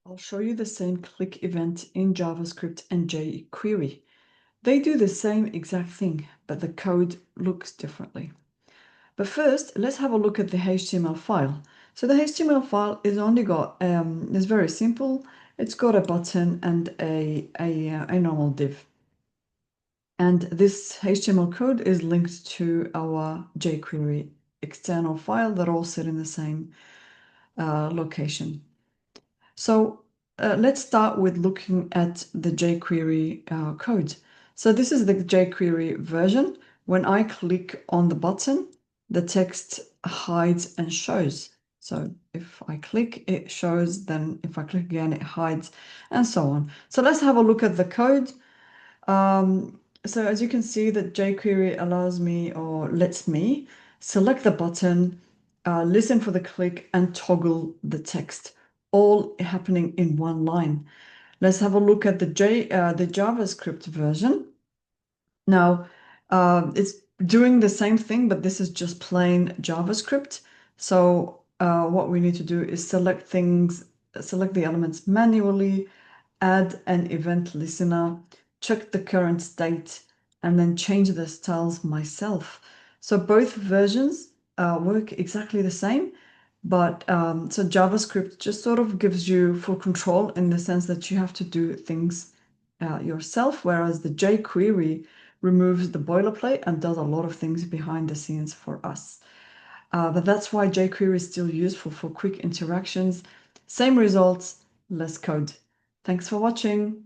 I'll show you the same click event in JavaScript and jQuery. They do the same exact thing, but the code looks differently. But first, let's have a look at the HTML file. So the HTML file is only got, it's very simple. It's got a button and a normal div. And this HTML code is linked to our jQuery external file that all sit in the same location. So let's start with looking at the jQuery code. So this is the jQuery version. When I click on the button, the text hides and shows. So if I click, it shows, then if I click again, it hides, and so on. So let's have a look at the code. So as you can see, that jQuery allows me or lets me select the button, listen for the click, and toggle the text, all happening in one line. Let's have a look at the JavaScript version. Now, it's doing the same thing, but this is just plain JavaScript. So what we need to do is select the elements manually, add an event listener, check the current state, and then change the styles myself. So both versions work exactly the same, but so JavaScript just sort of gives you full control in the sense that you have to do things yourself, whereas the jQuery removes the boilerplate and does a lot of things behind the scenes for us. But that's why jQuery is still useful for quick interactions. Same results, less code. Thanks for watching.